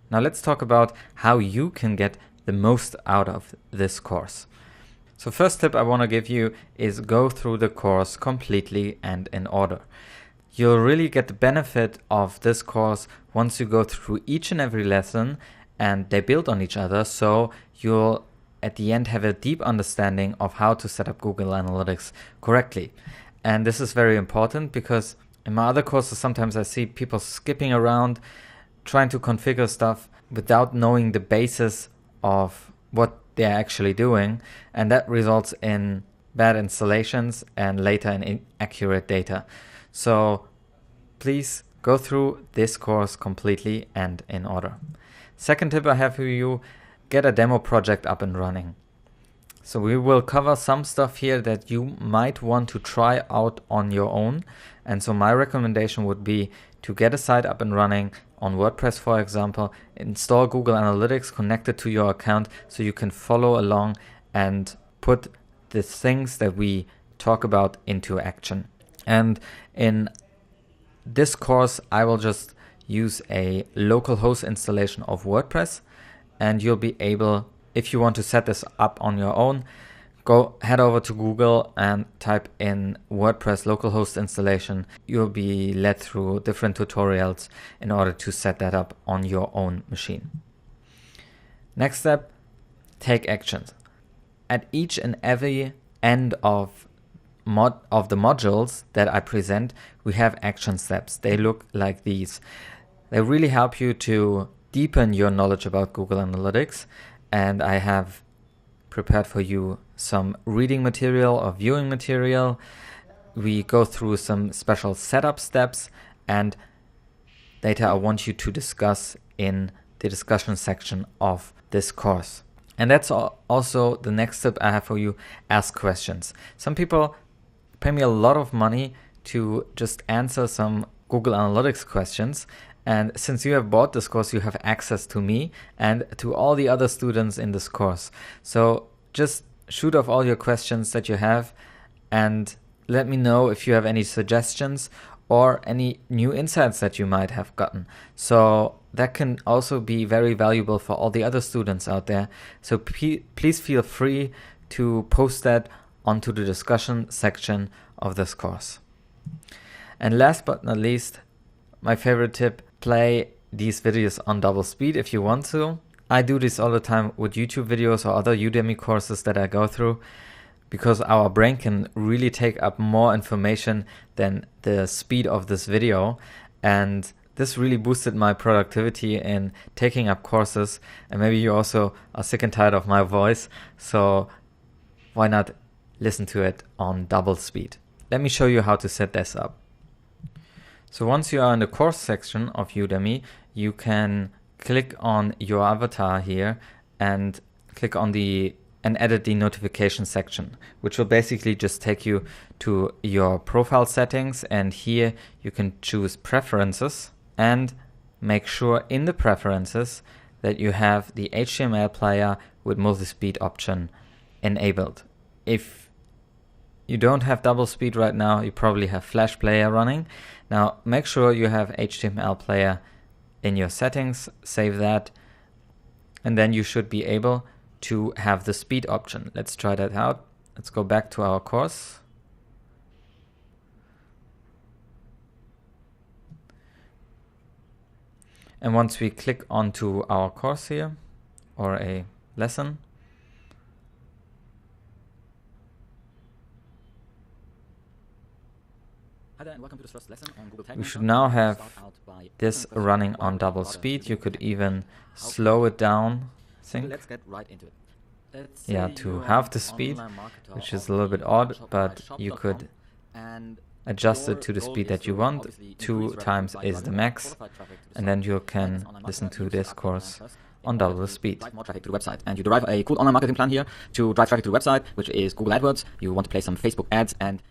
Now let's talk about how you can get the most out of this course. So first tip I want to give you is go through the course completely and in order. You'll really get the benefit of this course once you go through each and every lesson and they build on each other, so you'll at the end have a deep understanding of how to set up Google Analytics correctly. And this is very important because in my other courses sometimes I see people skipping around trying to configure stuff without knowing the basis of what they're actually doing, and that results in bad installations and later in inaccurate data. So please go through this course completely and in order. Second tip I have for you, get a demo project up and running. So we will cover some stuff here that you might want to try out on your own. And so my recommendation would be to get a site up and running on WordPress, for example, install Google Analytics, connect it to your account so you can follow along and put the things that we talk about into action. And in this course, I will just use a local host installation of WordPress, and you'll be able, if you want to set this up on your own, head over to Google and type in WordPress localhost installation. You'll be led through different tutorials in order to set that up on your own machine. Next step, take actions. At each and every end of the modules that I present, we have action steps. They look like these. They really help you to deepen your knowledge about Google Analytics, and I have prepared for you some reading material or viewing material. We go through some special setup steps and data I want you to discuss in the discussion section of this course. And that's also the next tip I have for you, ask questions. Some people pay me a lot of money to just answer some Google Analytics questions. And since you have bought this course, you have access to me and to all the other students in this course. So just shoot off all your questions that you have and let me know if you have any suggestions or any new insights that you might have gotten. So that can also be very valuable for all the other students out there. So please feel free to post that onto the discussion section of this course. And last but not least, my favorite tip, play these videos on double speed if you want to. I do this all the time with YouTube videos or other Udemy courses that I go through because our brain can really take up more information than the speed of this video. And this really boosted my productivity in taking up courses. And maybe you also are sick and tired of my voice. So why not listen to it on double speed? Let me show you how to set this up. So once you are in the course section of Udemy, you can click on your avatar here and click on and edit the notification section, which will basically just take you to your profile settings. And here you can choose preferences and make sure in the preferences that you have the HTML player with multi-speed option enabled. If you don't have double speed right now, you probably have Flash Player running. Now make sure you have HTML player in your settings, save that, and then you should be able to have the speed option. Let's try that out. Let's go back to our course. And once we click onto our course here, or a lesson, Hi there and welcome to this first lesson on Google Tag we Manager. should now have this running on double speed. You could even slow it down, I think. Let's get right into it. Yeah, to half the speed, which is a little bit odd, but you could adjust it to the speed that you want. 2 times is the max, and then you can listen to this course on double the speed. Drive more traffic to the website, and you derive a cool online marketing plan here to drive traffic to the website, which is Google AdWords. You want to place some Facebook ads, and